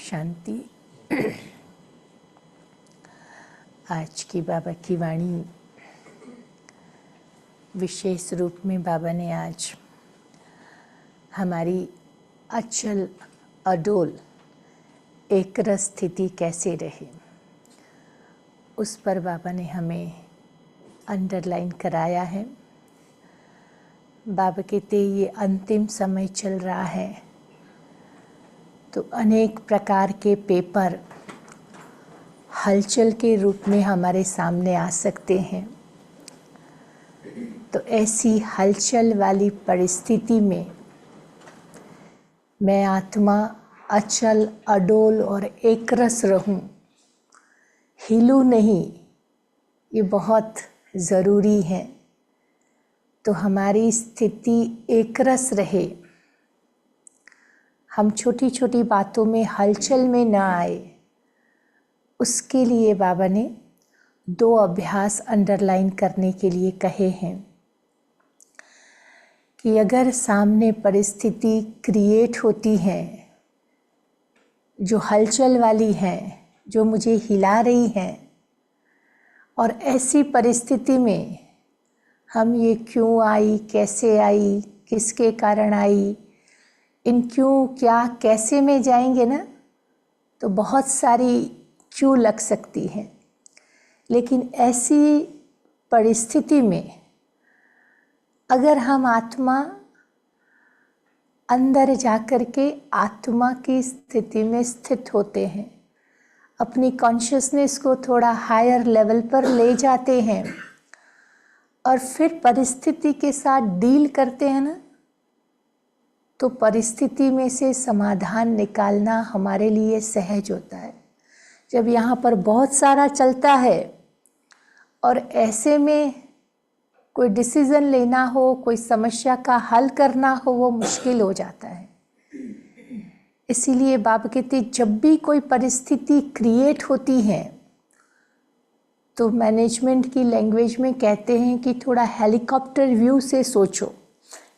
शांति। आज की बाबा की वाणी विशेष रूप में बाबा ने आज हमारी अचल अडोल एकरस स्थिति कैसे रहे उस पर बाबा ने हमें अंडरलाइन कराया है। बाबा कहते ये अंतिम समय चल रहा है तो अनेक प्रकार के पेपर हलचल के रूप में हमारे सामने आ सकते हैं। तो ऐसी हलचल वाली परिस्थिति में मैं आत्मा अचल अडोल और एकरस रहूं, हिलूं नहीं, ये बहुत ज़रूरी है। तो हमारी स्थिति एकरस रहे, हम छोटी छोटी बातों में हलचल में न आए, उसके लिए बाबा ने 2 अभ्यास अंडरलाइन करने के लिए कहे हैं कि अगर सामने परिस्थिति क्रिएट होती है जो हलचल वाली है, जो मुझे हिला रही है, और ऐसी परिस्थिति में हम ये क्यों आई, कैसे आई, किसके कारण आई, इन क्यों क्या कैसे में जाएंगे ना, तो बहुत सारी क्यों लग सकती है। लेकिन ऐसी परिस्थिति में अगर हम आत्मा अंदर जाकर के आत्मा की स्थिति में स्थित होते हैं, अपनी कॉन्शियसनेस को थोड़ा हायर लेवल पर ले जाते हैं और फिर परिस्थिति के साथ डील करते हैं ना, तो परिस्थिति में से समाधान निकालना हमारे लिए सहज होता है। जब यहाँ पर बहुत सारा चलता है और ऐसे में कोई डिसीज़न लेना हो, कोई समस्या का हल करना हो, वो मुश्किल हो जाता है। इसीलिए बाबा कहते जब भी कोई परिस्थिति क्रिएट होती है तो मैनेजमेंट की लैंग्वेज में कहते हैं कि थोड़ा हेलीकॉप्टर व्यू से सोचो।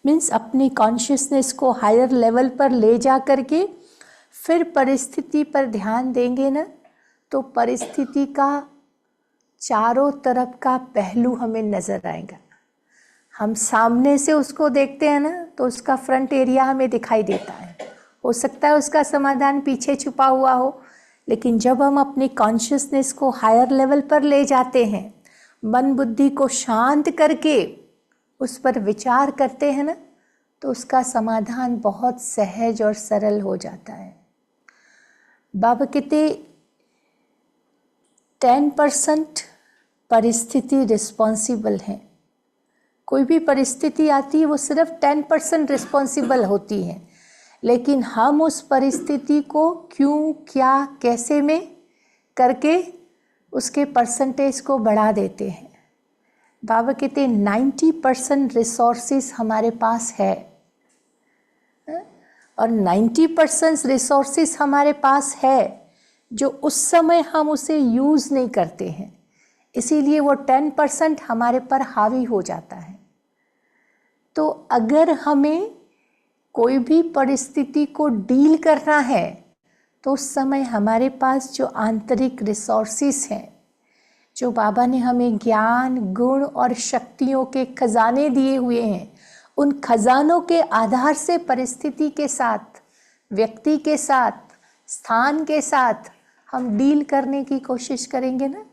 मीन्स अपनी कॉन्शियसनेस को हायर लेवल पर ले जा करके फिर परिस्थिति पर ध्यान देंगे ना, तो परिस्थिति का चारों तरफ का पहलू हमें नज़र आएगा। हम सामने से उसको देखते हैं ना, तो उसका फ्रंट एरिया हमें दिखाई देता है, हो सकता है उसका समाधान पीछे छुपा हुआ हो। लेकिन जब हम अपनी कॉन्शियसनेस को हायर लेवल पर ले जाते हैं, मन बुद्धि को शांत करके उस पर विचार करते हैं ना, तो उसका समाधान बहुत सहज और सरल हो जाता है। बाबा कहते 10% परिस्थिति रिस्पॉन्सिबल है। कोई भी परिस्थिति आती है वो सिर्फ 10% रिस्पॉन्सिबल होती है, लेकिन हम उस परिस्थिति को क्यों, क्या, कैसे में करके उसके परसेंटेज को बढ़ा देते हैं। बाबा कहते हैं 90% रिसोर्सेज हमारे पास है और 90% रिसोर्सेज हमारे पास है जो उस समय हम उसे यूज़ नहीं करते हैं, इसीलिए वो 10% हमारे पर हावी हो जाता है। तो अगर हमें कोई भी परिस्थिति को डील करना है तो उस समय हमारे पास जो आंतरिक रिसोर्सेज हैं, जो बाबा ने हमें ज्ञान, गुण और शक्तियों के खजाने दिए हुए हैं, उन खजानों के आधार से परिस्थिति के साथ, व्यक्ति के साथ, स्थान के साथ हम डील करने की कोशिश करेंगे ना,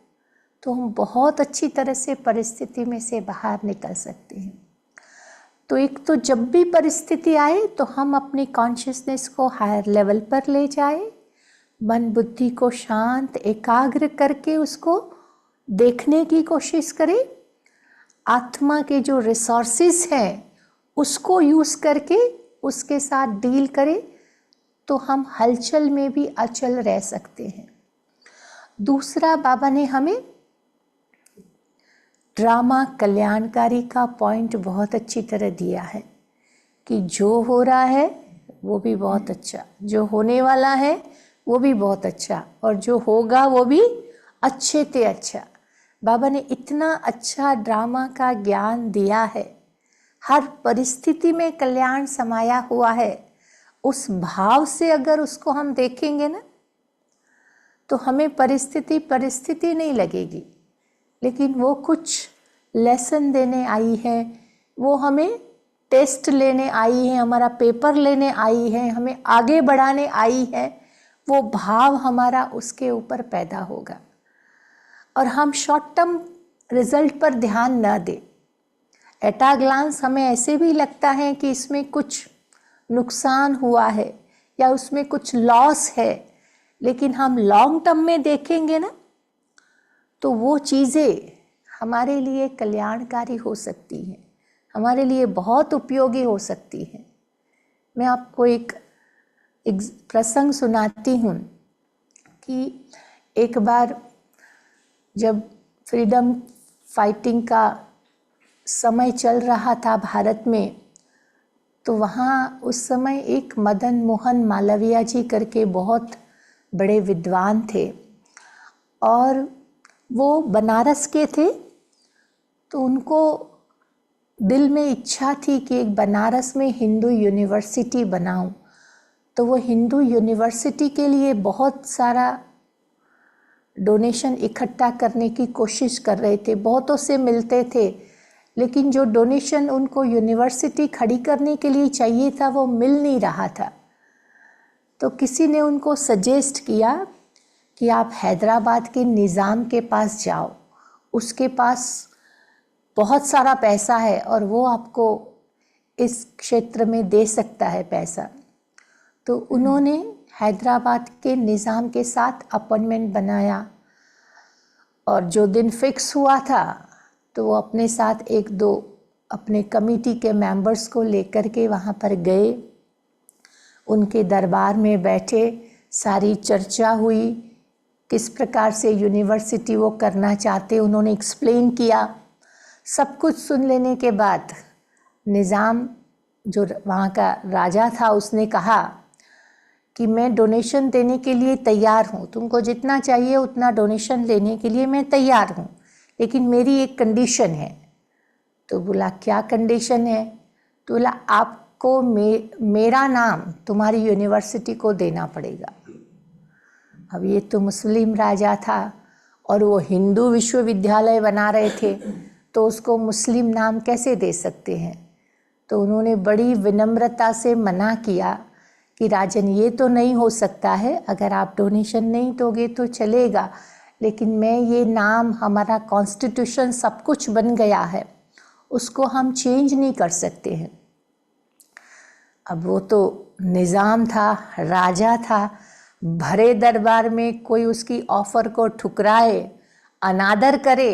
तो हम बहुत अच्छी तरह से परिस्थिति में से बाहर निकल सकते हैं। तो एक तो जब भी परिस्थिति आए तो हम अपनी कॉन्शियसनेस को हायर लेवल पर ले जाए, मन बुद्धि को शांत एकाग्र करके उसको देखने की कोशिश करें, आत्मा के जो रिसोर्सेज हैं उसको यूज़ करके उसके साथ डील करें, तो हम हलचल में भी अचल रह सकते हैं। दूसरा, बाबा ने हमें ड्रामा कल्याणकारी का पॉइंट बहुत अच्छी तरह दिया है कि जो हो रहा है वो भी बहुत अच्छा, जो होने वाला है वो भी बहुत अच्छा, और जो होगा वो भी अच्छे से अच्छा। बाबा ने इतना अच्छा ड्रामा का ज्ञान दिया है, हर परिस्थिति में कल्याण समाया हुआ है। उस भाव से अगर उसको हम देखेंगे ना, तो हमें परिस्थिति नहीं लगेगी, लेकिन वो कुछ लेसन देने आई है, वो हमें टेस्ट लेने आई है, हमारा पेपर लेने आई है, हमें आगे बढ़ाने आई है। वो भाव हमारा उसके ऊपर पैदा होगा और हम शॉर्ट टर्म रिजल्ट पर ध्यान न दें। एट अ ग्लांस हमें ऐसे भी लगता है कि इसमें कुछ नुकसान हुआ है या उसमें कुछ लॉस है, लेकिन हम लॉन्ग टर्म में देखेंगे ना, तो वो चीज़ें हमारे लिए कल्याणकारी हो सकती हैं, हमारे लिए बहुत उपयोगी हो सकती हैं। मैं आपको एक प्रसंग सुनाती हूँ कि एक बार जब फ्रीडम फाइटिंग का समय चल रहा था भारत में, तो वहाँ उस समय एक मदन मोहन मालवीय जी करके बहुत बड़े विद्वान थे और वो बनारस के थे। तो उनको दिल में इच्छा थी कि एक बनारस में हिंदू यूनिवर्सिटी बनाऊं। तो वो हिंदू यूनिवर्सिटी के लिए बहुत सारा डोनेशन इकट्ठा करने की कोशिश कर रहे थे, बहुतों से मिलते थे, लेकिन जो डोनेशन उनको यूनिवर्सिटी खड़ी करने के लिए चाहिए था वो मिल नहीं रहा था। तो किसी ने उनको सजेस्ट किया कि आप हैदराबाद के निज़ाम के पास जाओ, उसके पास बहुत सारा पैसा है और वो आपको इस क्षेत्र में दे सकता है पैसा। तो उन्होंने हैदराबाद के निज़ाम के साथ अपॉइंटमेंट बनाया और जो दिन फिक्स हुआ था तो वो अपने साथ एक दो अपने कमेटी के मेंबर्स को लेकर के वहाँ पर गए। उनके दरबार में बैठे, सारी चर्चा हुई, किस प्रकार से यूनिवर्सिटी वो करना चाहते उन्होंने एक्सप्लेन किया। सब कुछ सुन लेने के बाद निज़ाम जो वहाँ का राजा था उसने कहा कि मैं डोनेशन देने के लिए तैयार हूँ, तुमको जितना चाहिए उतना डोनेशन लेने के लिए मैं तैयार हूँ, लेकिन मेरी एक कंडीशन है। तो बोला क्या कंडीशन है? तो बोला आपको मेरा नाम तुम्हारी यूनिवर्सिटी को देना पड़ेगा। अब ये तो मुस्लिम राजा था और वो हिंदू विश्वविद्यालय बना रहे थे, तो उसको मुस्लिम नाम कैसे दे सकते हैं। तो उन्होंने बड़ी विनम्रता से मना किया कि राजन ये तो नहीं हो सकता है, अगर आप डोनेशन नहीं दोगे तो चलेगा, लेकिन मैं ये नाम, हमारा कॉन्स्टिट्यूशन सब कुछ बन गया है, उसको हम चेंज नहीं कर सकते हैं। अब वो तो निज़ाम था, राजा था, भरे दरबार में कोई उसकी ऑफ़र को ठुकराए, अनादर करे,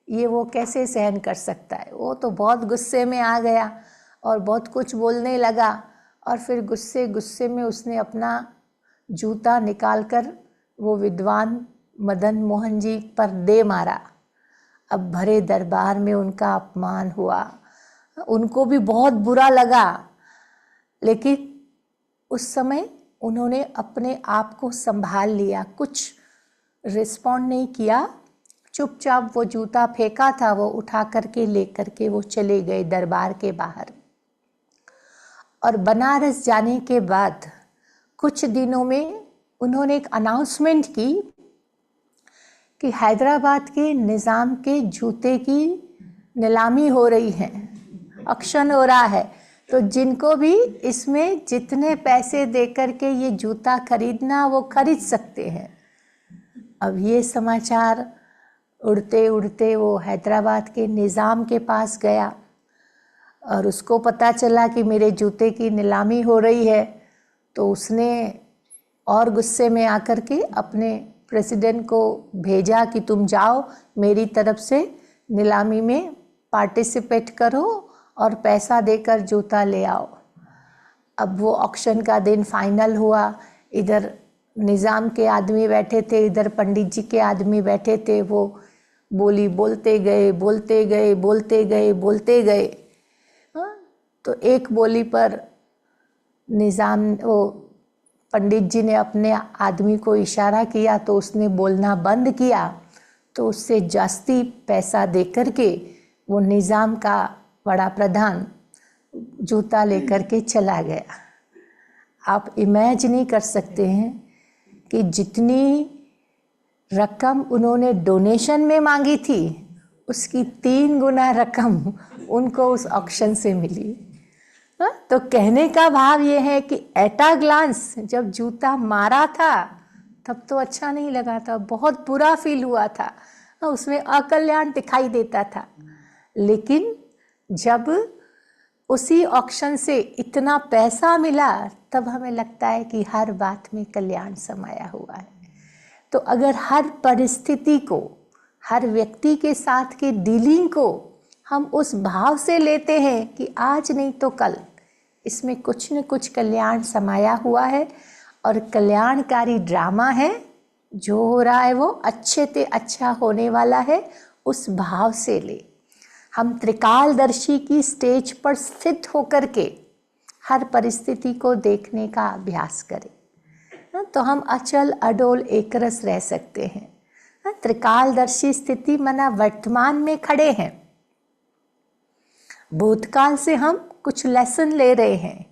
ये वो कैसे सहन कर सकता है। वो तो बहुत गुस्से में आ गया और बहुत कुछ बोलने लगा और फिर गुस्से में उसने अपना जूता निकालकर वो विद्वान मदन मोहन जी पर दे मारा। अब भरे दरबार में उनका अपमान हुआ, उनको भी बहुत बुरा लगा, लेकिन उस समय उन्होंने अपने आप को संभाल लिया, कुछ रिस्पॉन्ड नहीं किया, चुपचाप वो जूता फेंका था वो उठा करके लेकर के वो चले गए दरबार के बाहर। और बनारस जाने के बाद कुछ दिनों में उन्होंने एक अनाउंसमेंट की कि हैदराबाद के निज़ाम के जूते की नीलामी हो रही है, ऑक्शन हो रहा है, तो जिनको भी इसमें जितने पैसे देकर के ये जूता खरीदना वो खरीद सकते हैं। अब ये समाचार उड़ते उड़ते वो हैदराबाद के निज़ाम के पास गया और उसको पता चला कि मेरे जूते की नीलामी हो रही है। तो उसने और गुस्से में आकर के अपने प्रेसिडेंट को भेजा कि तुम जाओ, मेरी तरफ से नीलामी में पार्टिसिपेट करो और पैसा देकर जूता ले आओ। अब वो ऑक्शन का दिन फाइनल हुआ, इधर निज़ाम के आदमी बैठे थे, इधर पंडित जी के आदमी बैठे थे, वो बोली बोलते गए। तो एक बोली पर निज़ाम वो पंडित जी ने अपने आदमी को इशारा किया तो उसने बोलना बंद किया, तो उससे जास्ती पैसा देकर के वो निज़ाम का बड़ा प्रधान जूता लेकर के चला गया। आप इमेजिन नहीं कर सकते हैं कि जितनी रकम उन्होंने डोनेशन में मांगी थी, उसकी 3 गुना रकम उनको उस ऑक्शन से मिली। तो कहने का भाव ये है कि एट अ ग्लांस जब जूता मारा था तब तो अच्छा नहीं लगा था, बहुत बुरा फील हुआ था, उसमें अकल्याण दिखाई देता था। लेकिन जब उसी ऑक्शन से इतना पैसा मिला तब हमें लगता है कि हर बात में कल्याण समाया हुआ है। तो अगर हर परिस्थिति को, हर व्यक्ति के साथ के डीलिंग को हम उस भाव से लेते हैं कि आज नहीं तो कल इसमें कुछ न कुछ कल्याण समाया हुआ है और कल्याणकारी ड्रामा है, जो हो रहा है वो अच्छे से अच्छा होने वाला है, उस भाव से ले। हम त्रिकालदर्शी की स्टेज पर स्थित होकर के हर परिस्थिति को देखने का अभ्यास करें तो हम अचल अडोल एकरस रह सकते हैं। त्रिकालदर्शी स्थिति माना वर्तमान में खड़े हैं, भूतकाल से हम कुछ लेसन ले रहे हैं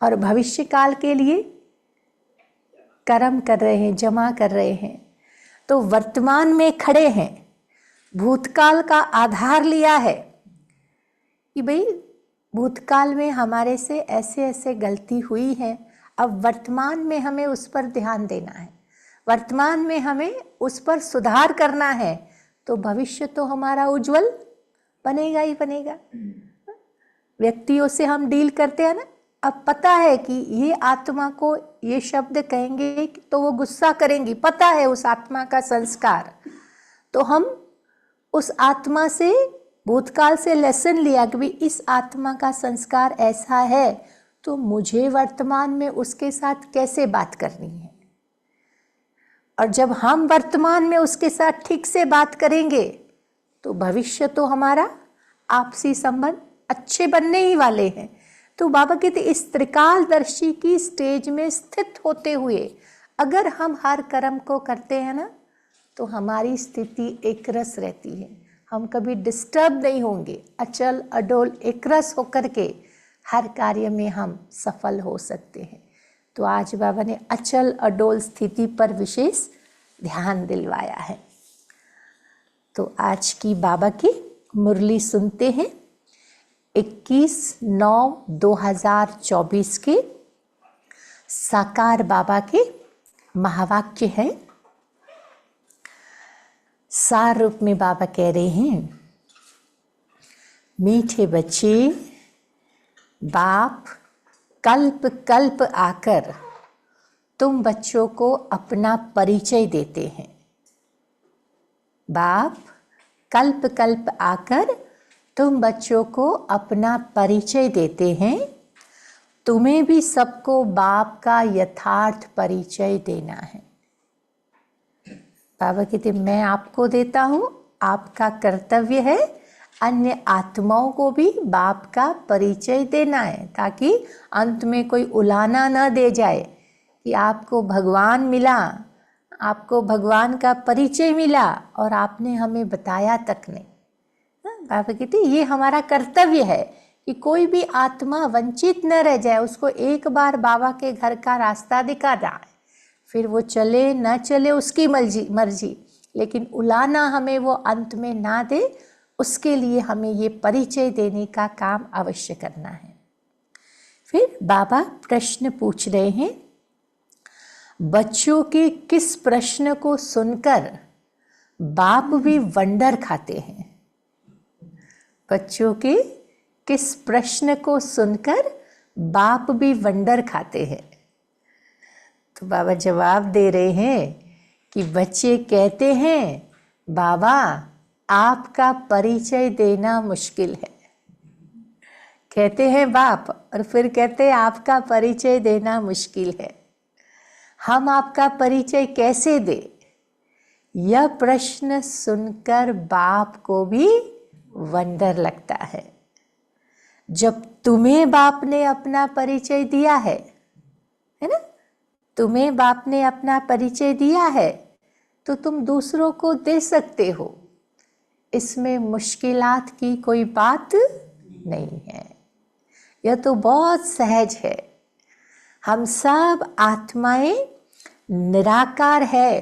और भविष्य काल के लिए कर्म कर रहे हैं, जमा कर रहे हैं। तो वर्तमान में खड़े हैं, भूतकाल का आधार लिया है कि भाई भूतकाल में हमारे से ऐसे ऐसे गलती हुई है, अब वर्तमान में हमें उस पर ध्यान देना है, वर्तमान में हमें उस पर सुधार करना है, तो भविष्य तो हमारा उज्जवल बनेगा ही बनेगा। व्यक्तियों से हम डील करते हैं ना, अब पता है कि ये आत्मा को ये शब्द कहेंगे तो वो गुस्सा करेंगी, पता है उस आत्मा का संस्कार, तो हम उस आत्मा से भूतकाल से लेसन लिया कि भाई इस आत्मा का संस्कार ऐसा है, तो मुझे वर्तमान में उसके साथ कैसे बात करनी है। और जब हम वर्तमान में उसके साथ ठीक से बात करेंगे तो भविष्य तो हमारा आपसी संबंध अच्छे बनने ही वाले हैं। तो बाबा कहते इस त्रिकालदर्शी की स्टेज में स्थित होते हुए अगर हम हर कर्म को करते हैं ना, तो हमारी स्थिति एकरस रहती है, हम कभी डिस्टर्ब नहीं होंगे, अचल अडोल एकरस होकर के हर कार्य में हम सफल हो सकते हैं। तो आज बाबा ने अचल अडोल स्थिति पर विशेष ध्यान दिलवाया है। तो आज की बाबा की मुरली सुनते हैं। 21/9/2024 के साकार बाबा के महावाक्य हैं। सार रूप में बाबा कह रहे हैं, मीठे बच्चे, बाप कल्प कल्प आकर तुम बच्चों को अपना परिचय देते हैं। बाप कल्प कल्प आकर तुम बच्चों को अपना परिचय देते हैं, तुम्हें भी सबको बाप का यथार्थ परिचय देना है। बाबा कहते मैं आपको देता हूँ, आपका कर्तव्य है अन्य आत्माओं को भी बाप का परिचय देना है, ताकि अंत में कोई उलाना न दे जाए कि आपको भगवान मिला, आपको भगवान का परिचय मिला और आपने हमें बताया तक नहीं। बाबा कहते ये हमारा कर्तव्य है कि कोई भी आत्मा वंचित न रह जाए, उसको एक बार बाबा के घर का रास्ता दिखा जाए, फिर वो चले न चले उसकी मर्जी, लेकिन उलाना हमें वो अंत में ना दे, उसके लिए हमें ये परिचय देने का काम अवश्य करना है। फिर बाबा प्रश्न पूछ रहे हैं, बच्चों के किस प्रश्न को सुनकर बाप भी वंडर खाते हैं। बच्चों के किस प्रश्न को सुनकर बाप भी वंडर खाते हैं। तो बाबा जवाब दे रहे हैं कि बच्चे कहते हैं बाबा आपका परिचय देना मुश्किल है। कहते हैं बाप और फिर कहते हैं आपका परिचय देना मुश्किल है, हम आपका परिचय कैसे दें। यह प्रश्न सुनकर बाप को भी वंडर लगता है। जब तुम्हें बाप ने अपना परिचय दिया है ना, तुम्हें बाप ने अपना परिचय दिया है तो तुम दूसरों को दे सकते हो, इसमें मुश्किलात की कोई बात नहीं है, यह तो बहुत सहज है। हम सब आत्माएं निराकार है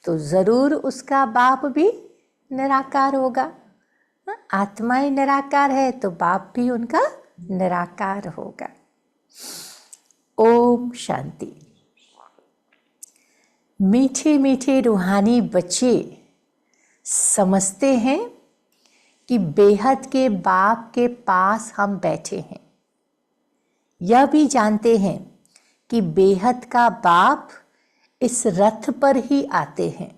तो ज़रूर उसका बाप भी निराकार होगा। आत्मा ही निराकार है तो बाप भी उनका निराकार होगा। ओम शांति। मीठे मीठे रूहानी बच्चे समझते हैं कि बेहद के बाप के पास हम बैठे हैं। यह भी जानते हैं कि बेहद का बाप इस रथ पर ही आते हैं।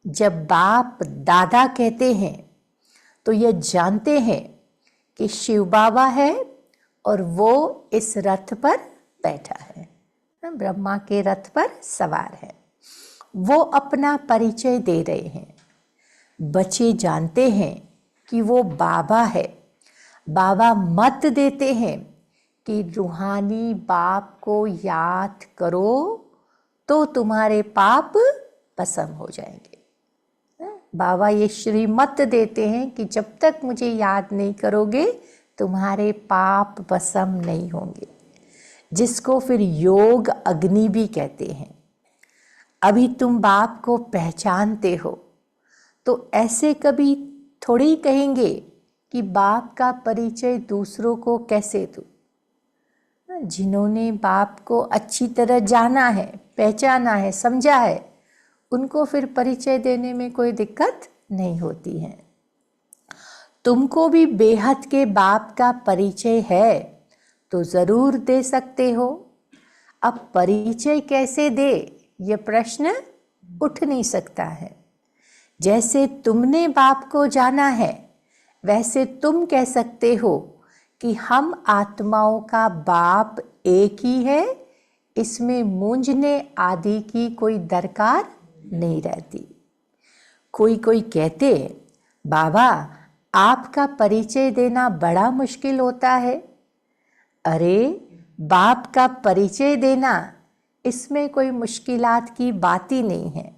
जब बाप दादा कहते हैं तो यह जानते हैं कि शिव बाबा है और वो इस रथ पर बैठा है, ब्रह्मा के रथ पर सवार है। वो अपना परिचय दे रहे हैं। बच्चे जानते हैं कि वो बाबा है। बाबा मत देते हैं कि रूहानी बाप को याद करो तो तुम्हारे पाप भस्म हो जाएंगे। बाबा ये श्रीमत देते हैं कि जब तक मुझे याद नहीं करोगे तुम्हारे पाप भस्म नहीं होंगे, जिसको फिर योग अग्नि भी कहते हैं। अभी तुम बाप को पहचानते हो तो ऐसे कभी थोड़ी कहेंगे कि बाप का परिचय दूसरों को कैसे दूं। जिन्होंने बाप को अच्छी तरह जाना है, पहचाना है, समझा है, उनको फिर परिचय देने में कोई दिक्कत नहीं होती है। तुमको भी बेहद के बाप का परिचय है तो ज़रूर दे सकते हो। अब परिचय कैसे दे ये प्रश्न उठ नहीं सकता है। जैसे तुमने बाप को जाना है वैसे तुम कह सकते हो कि हम आत्माओं का बाप एक ही है, इसमें मूंझने आदि की कोई दरकार नहीं रहती। कोई कोई कहते बाबा आपका परिचय देना बड़ा मुश्किल होता है। अरे बाप का परिचय देना इसमें कोई मुश्किलात की बात ही नहीं है।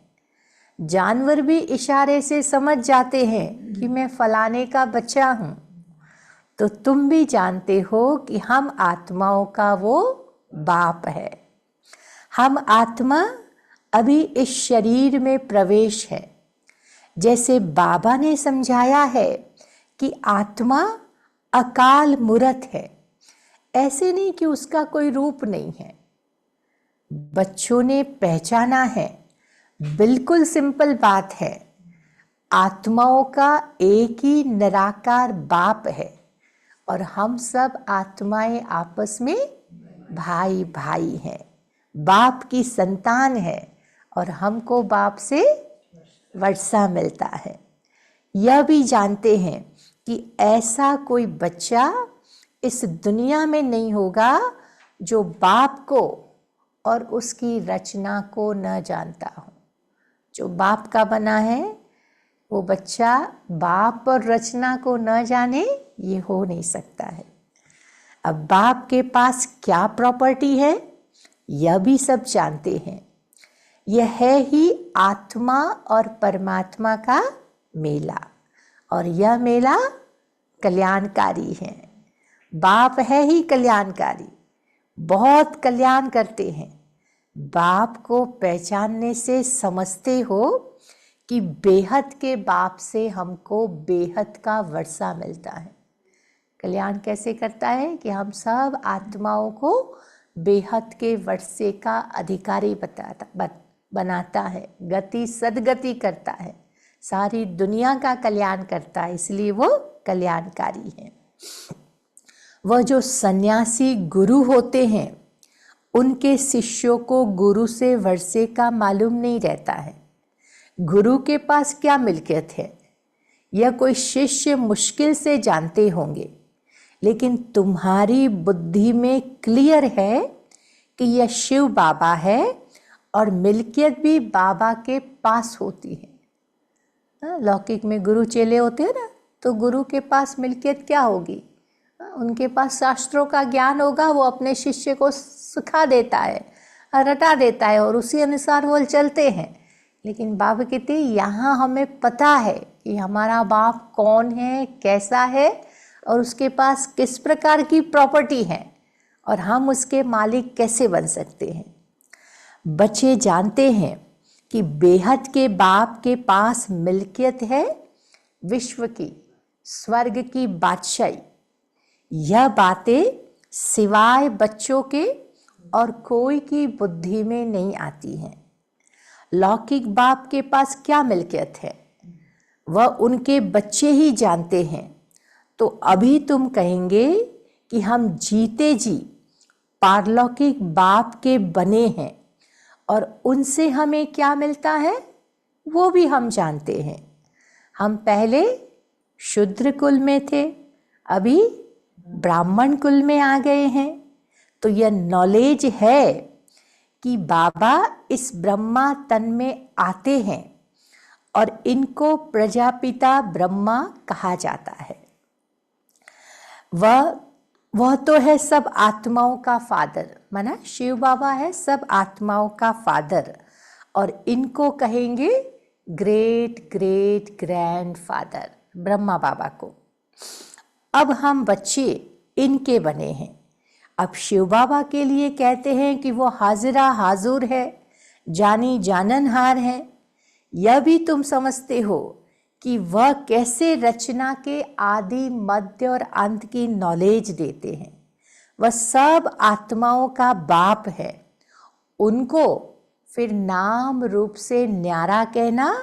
जानवर भी इशारे से समझ जाते हैं कि मैं फलाने का बच्चा हूँ। तो तुम भी जानते हो कि हम आत्माओं का वो बाप है। हम आत्मा अभी इस शरीर में प्रवेश है। जैसे बाबा ने समझाया है कि आत्मा अकाल मूर्त है, ऐसे नहीं कि उसका कोई रूप नहीं है। बच्चों ने पहचाना है, बिल्कुल सिंपल बात है। आत्माओं का एक ही निराकार बाप है और हम सब आत्माएं आपस में भाई भाई हैं। बाप की संतान है और हमको बाप से वर्षा मिलता है। यह भी जानते हैं कि ऐसा कोई बच्चा इस दुनिया में नहीं होगा जो बाप को और उसकी रचना को न जानता हो। जो बाप का बना है वो बच्चा बाप और रचना को न जाने, ये हो नहीं सकता है। अब बाप के पास क्या प्रॉपर्टी है यह भी सब जानते हैं। यह है ही आत्मा और परमात्मा का मेला और यह मेला कल्याणकारी है। बाप है ही कल्याणकारी, बहुत कल्याण करते हैं। बाप को पहचानने से समझते हो कि बेहद के बाप से हमको बेहद का वर्षा मिलता है। कल्याण कैसे करता है कि हम सब आत्माओं को बेहद के वर्षे का अधिकारी बनाता है, गति सदगति करता है, सारी दुनिया का कल्याण करता है, इसलिए वो कल्याणकारी है। वह जो सन्यासी गुरु होते हैं उनके शिष्यों को गुरु से वर्षे का मालूम नहीं रहता है। गुरु के पास क्या मिल्कियत है यह कोई शिष्य मुश्किल से जानते होंगे, लेकिन तुम्हारी बुद्धि में क्लियर है कि यह शिव बाबा है और मिल्कियत भी बाबा के पास होती है। लौकिक में गुरु चेले होते हैं ना, तो गुरु के पास मिल्कियत क्या होगी? उनके पास शास्त्रों का ज्ञान होगा, वो अपने शिष्य को सिखा देता है, रटा देता है और उसी अनुसार वो चलते हैं। लेकिन बाबा कहते यहाँ हमें पता है कि हमारा बाप कौन है, कैसा है और उसके पास किस प्रकार की प्रॉपर्टी है और हम उसके मालिक कैसे बन सकते हैं। बच्चे जानते हैं कि बेहद के बाप के पास मिल्कियत है विश्व की, स्वर्ग की बादशाही। यह बातें सिवाय बच्चों के और कोई की बुद्धि में नहीं आती हैं। लौकिक बाप के पास क्या मिल्कियत है वह उनके बच्चे ही जानते हैं। तो अभी तुम कहेंगे कि हम जीते जी पारलौकिक बाप के बने हैं और उनसे हमें क्या मिलता है वो भी हम जानते हैं। हम पहले शूद्र कुल में थे, अभी ब्राह्मण कुल में आ गए हैं। तो यह नॉलेज है कि बाबा इस ब्रह्मा तन में आते हैं और इनको प्रजापिता ब्रह्मा कहा जाता है। वह तो है सब आत्माओं का फादर, माना शिव बाबा है सब आत्माओं का फादर, और इनको कहेंगे great great grand father Brahma Baba को। अब हम बच्चे इनके बने हैं। अब शिव बाबा के लिए कहते हैं कि वो हाजिरा हाजुर है, जानी जाननहार है। यह भी तुम समझते हो कि वह कैसे रचना के आदि मध्य और अंत की नॉलेज देते हैं। वह सब आत्माओं का बाप है। उनको फिर नाम रूप से न्यारा कहना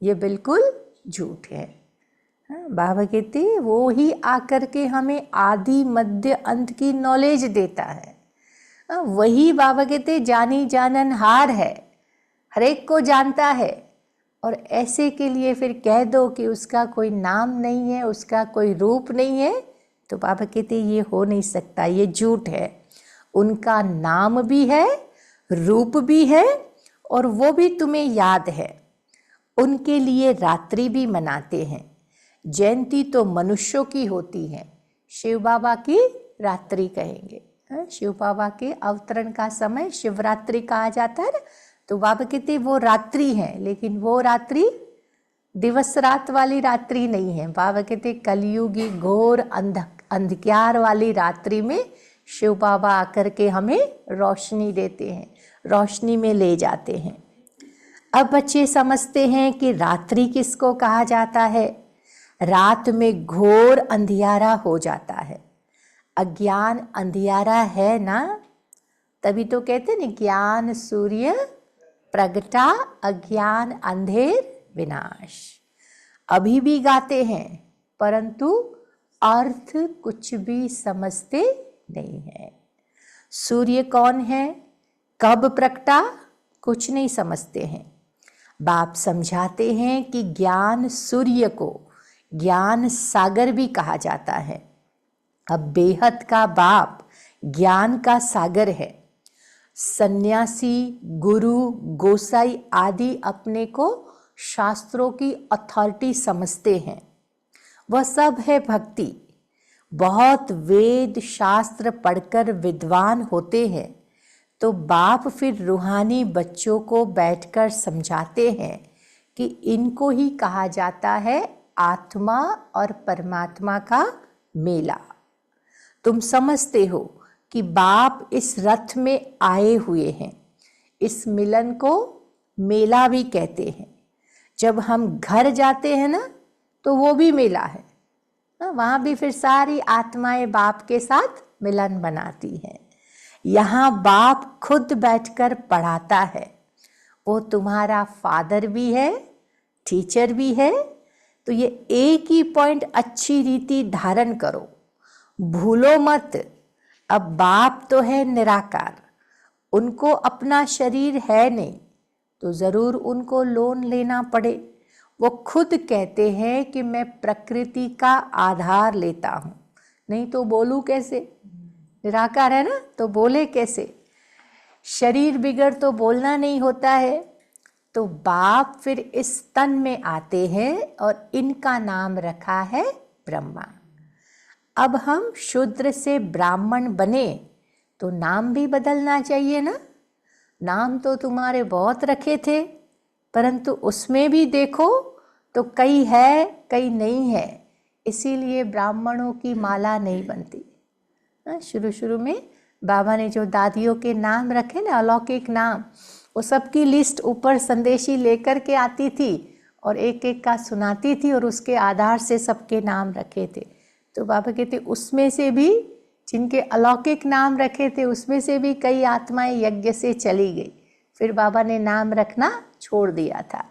ये बिल्कुल झूठ है। बाबा कहते वो ही आकर के हमें आदि मध्य अंत की नॉलेज देता है। वही बाबा कहते जानी जाननहार है, हर एक को जानता है। और ऐसे के लिए फिर कह दो कि उसका कोई नाम नहीं है, उसका कोई रूप नहीं है, तो बाबा कहते ये हो नहीं सकता, ये झूठ है। उनका नाम भी है, रूप भी है, और वो भी तुम्हें याद है। उनके लिए रात्रि भी मनाते हैं। जयंती तो मनुष्यों की होती है, शिव बाबा की रात्रि कहेंगे। शिव बाबा के अवतरण का समय शिवरात्रि कहा जाता है ना। तो बाबा कहते वो रात्रि है, लेकिन वो रात्रि दिवस रात वाली रात्रि नहीं है। बाबा कहते कलयुगी घोर अंधकार वाली रात्रि में शिव बाबा आकर के हमें रोशनी देते हैं, रोशनी में ले जाते हैं। अब बच्चे समझते हैं कि रात्रि किसको कहा जाता है। रात में घोर अंधियारा हो जाता है, अज्ञान अंधियारा है ना, तभी तो कहते हैं ज्ञान सूर्य प्रगटा, अज्ञान अंधेर विनाश। अभी भी गाते हैं परंतु अर्थ कुछ भी समझते नहीं है। सूर्य कौन है, कब प्रगटा, कुछ नहीं समझते हैं। बाप समझाते हैं कि ज्ञान सूर्य को ज्ञान सागर भी कहा जाता है। अब बेहद का बाप ज्ञान का सागर है। सन्यासी, गुरु, गोसाई आदि अपने को शास्त्रों की अथॉरिटी समझते हैं। वह सब है भक्ति। बहुत वेद शास्त्र पढ़कर विद्वान होते हैं तो बाप फिर रूहानी बच्चों को बैठकर समझाते हैं कि इनको ही कहा जाता है आत्मा और परमात्मा का मेला। तुम समझते हो कि बाप इस रथ में आए हुए हैं। इस मिलन को मेला भी कहते हैं। जब हम घर जाते हैं ना तो वो भी मेला है। वहाँ भी फिर सारी आत्माएं बाप के साथ मिलन बनाती हैं। यहाँ बाप खुद बैठकर पढ़ाता है। वो तुम्हारा फादर भी है, टीचर भी है। तो ये एक ही पॉइंट अच्छी रीति धारण करो, भूलो मत। अब बाप तो है निराकार, उनको अपना शरीर है नहीं, तो ज़रूर उनको लोन लेना पड़े। वो खुद कहते हैं कि मैं प्रकृति का आधार लेता हूँ, नहीं तो बोलूँ कैसे। निराकार है ना, तो बोले कैसे। शरीर बिगड़ तो बोलना नहीं होता है। तो बाप फिर इस तन में आते हैं और इनका नाम रखा है ब्रह्मा। अब हम शूद्र से ब्राह्मण बने तो नाम भी बदलना चाहिए ना। नाम तो तुम्हारे बहुत रखे थे, परंतु उसमें भी देखो तो कई है कई नहीं है, इसीलिए ब्राह्मणों की माला नहीं बनती। शुरू शुरू में बाबा ने जो दादियों के नाम रखे ना, अलौकिक नाम, वो सबकी लिस्ट ऊपर संदेशी लेकर के आती थी और एक एक का सुनाती थी और उसके आधार से सबके नाम रखे थे। तो बाबा कहते उसमें से भी जिनके अलौकिक नाम रखे थे उसमें से भी कई आत्माएं यज्ञ से चली गई, फिर बाबा ने नाम रखना छोड़ दिया था।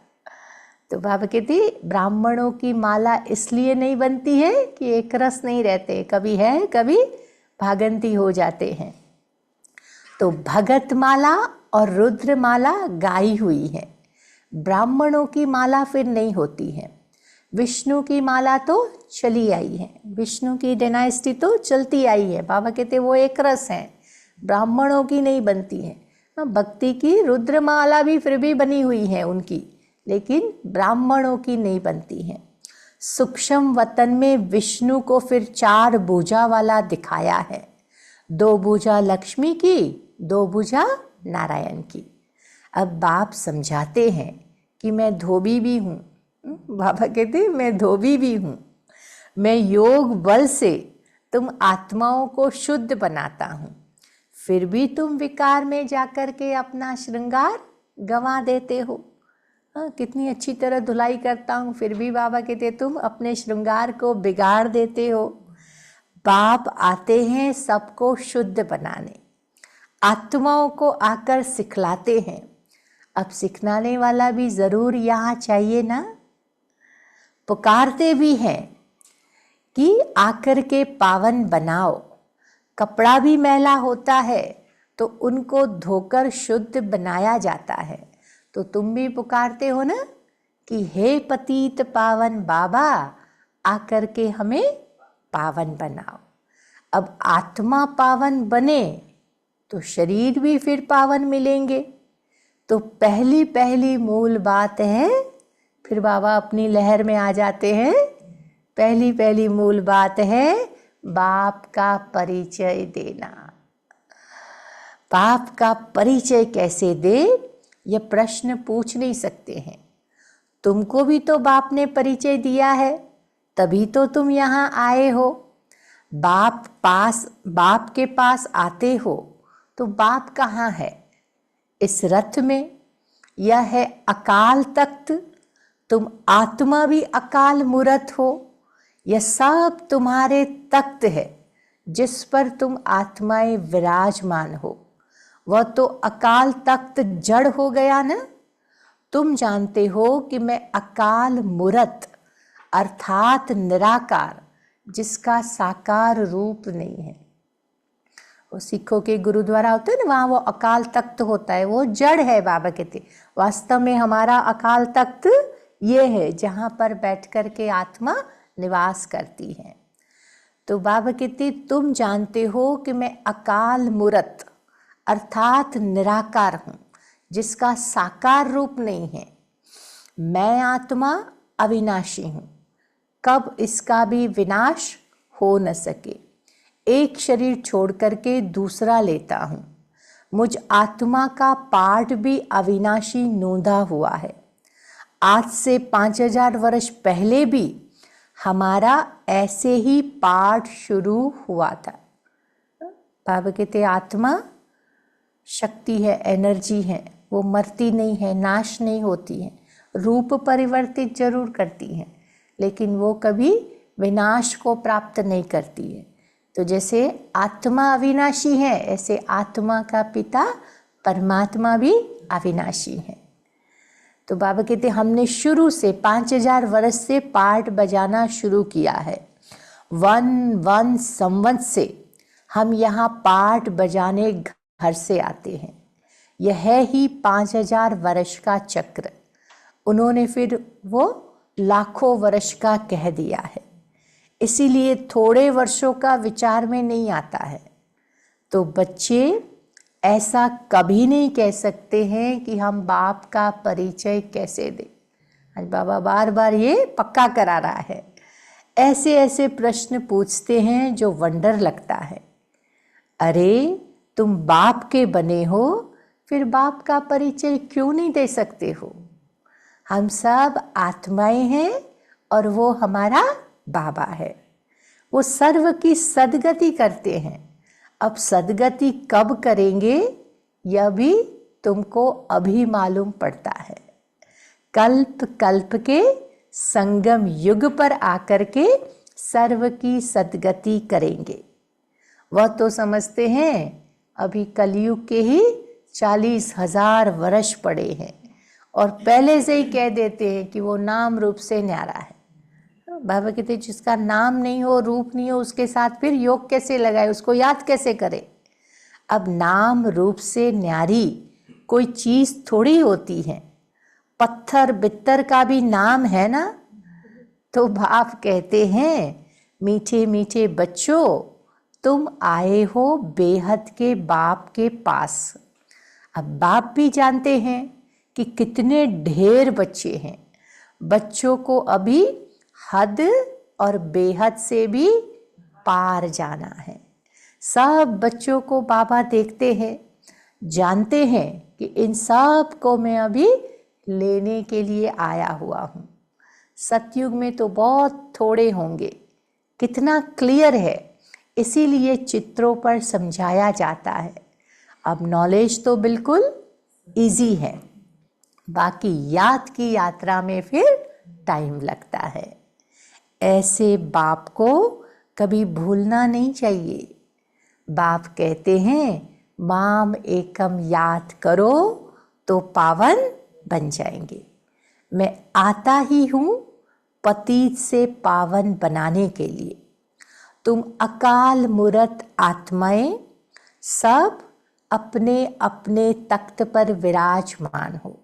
तो बाबा कहती ब्राह्मणों की माला इसलिए नहीं बनती है कि एक रस नहीं रहते, कभी है कभी भागंती हो जाते हैं। तो भगत माला और रुद्र माला गाई हुई है, ब्राह्मणों की माला फिर नहीं होती है। विष्णु की माला तो चली आई है, विष्णु की डायनेस्टी तो चलती आई है। बाबा कहते वो एक रस है, ब्राह्मणों की नहीं बनती है। भक्ति की रुद्र माला भी फिर भी बनी हुई है उनकी, लेकिन ब्राह्मणों की नहीं बनती है। सूक्ष्म वतन में विष्णु को फिर 4 भुजा वाला दिखाया है, 2 भुजा लक्ष्मी की, 2 भुजा नारायण की। अब बाप समझाते हैं कि मैं धोबी भी हूँ। बाबा कहते मैं धोबी भी हूँ, मैं योग बल से तुम आत्माओं को शुद्ध बनाता हूँ, फिर भी तुम विकार में जाकर के अपना श्रृंगार गंवा देते हो। कितनी अच्छी तरह धुलाई करता हूँ, फिर भी बाबा कहते तुम अपने श्रृंगार को बिगाड़ देते हो। बाप आते हैं सबको शुद्ध बनाने, आत्माओं को आकर सिखलाते हैं। अब सिखलाने वाला भी ज़रूर यहाँ चाहिए ना। पुकारते भी हैं कि आकर के पावन बनाओ। कपड़ा भी मैला होता है तो उनको धोकर शुद्ध बनाया जाता है। तो तुम भी पुकारते हो ना कि हे पतित पावन बाबा, आकर के हमें पावन बनाओ। अब आत्मा पावन बने तो शरीर भी फिर पावन मिलेंगे। तो पहली पहली मूल बात है, फिर बाबा अपनी लहर में आ जाते हैं। पहली पहली मूल बात है बाप का परिचय देना। बाप का परिचय कैसे दे, यह प्रश्न पूछ नहीं सकते हैं। तुमको भी तो बाप ने परिचय दिया है, तभी तो तुम यहाँ आए हो। बाप के पास आते हो तो बाप कहाँ है? इस रथ में। यह है अकाल तख्त, तुम आत्मा भी अकाल मूर्त हो। यह सब तुम्हारे तख्त है जिस पर तुम आत्माएं विराजमान हो। वह तो अकाल तख्त जड़ हो गया ना। तुम जानते हो कि मैं अकाल मूर्त अर्थात निराकार, जिसका साकार रूप नहीं है। वो सिखों के गुरुद्वारा होते हैं ना, वहाँ वो अकाल तख्त होता है, वो जड़ है। बाबा कहते वास्तव में हमारा अकाल तख्त ये है जहाँ पर बैठ कर के आत्मा निवास करती है। तो बाबा कहते तुम जानते हो कि मैं अकाल मूर्त अर्थात निराकार हूँ, जिसका साकार रूप नहीं है। मैं आत्मा अविनाशी हूँ, कब इसका भी विनाश हो न सके। एक शरीर छोड़ करके दूसरा लेता हूँ। मुझ आत्मा का पाठ भी अविनाशी नोंदा हुआ है। आज से 5000 वर्ष पहले भी हमारा ऐसे ही पाठ शुरू हुआ था। बाबा कहते आत्मा शक्ति है, एनर्जी है, वो मरती नहीं है, नाश नहीं होती है। रूप परिवर्तित जरूर करती है, लेकिन वो कभी विनाश को प्राप्त नहीं करती है। तो जैसे आत्मा अविनाशी है, ऐसे आत्मा का पिता परमात्मा भी अविनाशी है। तो बाबा कहते हमने शुरू से 5000 वर्ष से पाठ बजाना शुरू किया है। 1 संवत से हम यहाँ पाठ बजाने घर से आते हैं। यह है ही 5000 वर्ष का चक्र। उन्होंने फिर वो लाखों वर्ष का कह दिया है, इसीलिए थोड़े वर्षों का विचार में नहीं आता है। तो बच्चे ऐसा कभी नहीं कह सकते हैं कि हम बाप का परिचय कैसे दें। आज बाबा बार बार ये पक्का करा रहा है। ऐसे ऐसे प्रश्न पूछते हैं जो वंडर लगता है। अरे तुम बाप के बने हो, फिर बाप का परिचय क्यों नहीं दे सकते हो? हम सब आत्माएं हैं और वो हमारा बाबा है। वो सर्व की सदगति करते हैं। अब सदगति कब करेंगे यह भी तुमको अभी मालूम पड़ता है। कल्प कल्प के संगम युग पर आकर के सर्व की सद्गति करेंगे। वह तो समझते हैं अभी कलयुग के ही 40,000 वर्ष पड़े हैं और पहले से ही कह देते हैं कि वो नाम रूप से न्यारा है। बाबा कहते जिसका नाम नहीं हो, रूप नहीं हो, उसके साथ फिर योग कैसे लगाए, उसको याद कैसे करे। अब नाम रूप से न्यारी कोई चीज़ थोड़ी होती है, पत्थर बित्तर का भी नाम है ना। तो बाप कहते हैं मीठे मीठे बच्चों, तुम आए हो बेहद के बाप के पास। अब बाप भी जानते हैं कि कितने ढेर बच्चे हैं। बच्चों को अभी हद और बेहद से भी पार जाना है। सब बच्चों को बाबा देखते हैं, जानते हैं कि इन सब को मैं अभी लेने के लिए आया हुआ हूँ। सतयुग में तो बहुत थोड़े होंगे, कितना क्लियर है, इसीलिए चित्रों पर समझाया जाता है। अब नॉलेज तो बिल्कुल इजी है, बाकी याद की यात्रा में फिर टाइम लगता है। ऐसे बाप को कभी भूलना नहीं चाहिए। बाप कहते हैं माम एकम याद करो तो पावन बन जाएंगे। मैं आता ही हूँ पतित से पावन बनाने के लिए। तुम अकाल मूरत आत्माएं सब अपने अपने तख्त पर विराजमान हो।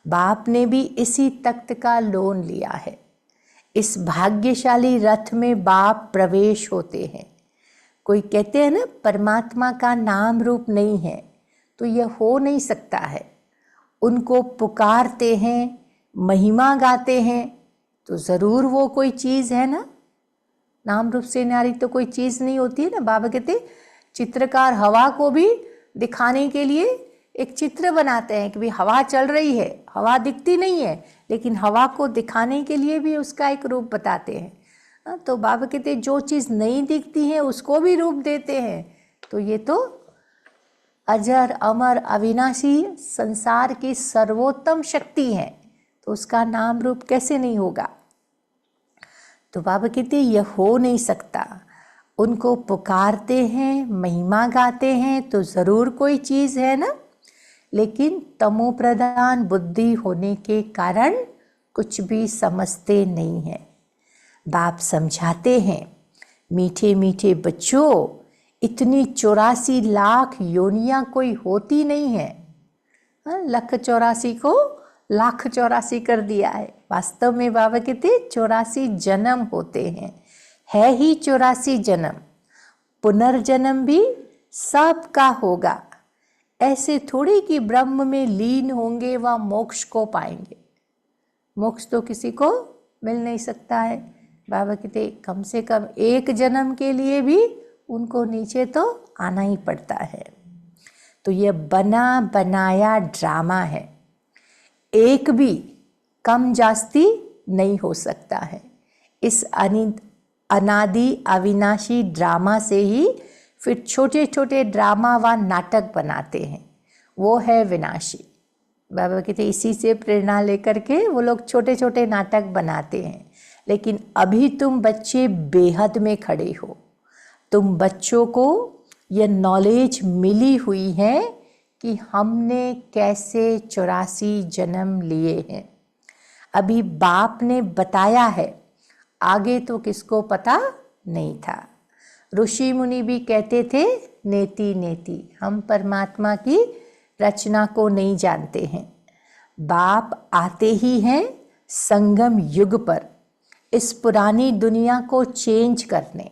बाप ने भी इसी तख्त का लोन लिया है। इस भाग्यशाली रथ में बाप प्रवेश होते हैं। कोई कहते हैं ना परमात्मा का नाम रूप नहीं है, तो यह हो नहीं सकता है। उनको पुकारते हैं, महिमा गाते हैं, तो ज़रूर वो कोई चीज़ है ना। नाम रूप से न्यारी तो कोई चीज़ नहीं होती है ना। बाबा कहते चित्रकार हवा को भी दिखाने के लिए एक चित्र बनाते हैं कि भाई हवा चल रही है, हवा दिखती नहीं है, लेकिन हवा को दिखाने के लिए भी उसका एक रूप बताते हैं। तो बाबा कहते जो चीज़ नहीं दिखती है उसको भी रूप देते हैं। तो ये तो अजर अमर अविनाशी संसार की सर्वोत्तम शक्ति है, तो उसका नाम रूप कैसे नहीं होगा। तो बाबा कहते यह हो नहीं सकता। उनको पुकारते हैं, महिमा गाते हैं, तो ज़रूर कोई चीज़ है ना। लेकिन तमो प्रधान बुद्धि होने के कारण कुछ भी समझते नहीं हैं। बाप समझाते हैं मीठे मीठे बच्चों, इतनी 84 लाख योनियाँ कोई होती नहीं है। 1,84,000 को 1,84,000 कर दिया है। वास्तव में बाबा कहते 84 जन्म होते हैं, है ही 84 जन्म। पुनर्जन्म भी सबका होगा। ऐसे थोड़ी कि ब्रह्म में लीन होंगे व मोक्ष को पाएंगे। मोक्ष तो किसी को मिल नहीं सकता है। बाबा कहते कम से कम एक जन्म के लिए भी उनको नीचे तो आना ही पड़ता है। तो ये बना बनाया ड्रामा है, एक भी कम जास्ती नहीं हो सकता है। इस अनादि अविनाशी ड्रामा से ही फिर छोटे छोटे ड्रामा व नाटक बनाते हैं, वो है विनाशी। बाबा कहते इसी से प्रेरणा लेकर के वो लोग छोटे छोटे नाटक बनाते हैं। लेकिन अभी तुम बच्चे बेहद में खड़े हो। तुम बच्चों को यह नॉलेज मिली हुई है कि हमने कैसे 84 जन्म लिए हैं। अभी बाप ने बताया है, आगे तो किसको पता नहीं था। ऋषि मुनि भी कहते थे नेति नेति, हम परमात्मा की रचना को नहीं जानते हैं। बाप आते ही हैं संगम युग पर इस पुरानी दुनिया को चेंज करने,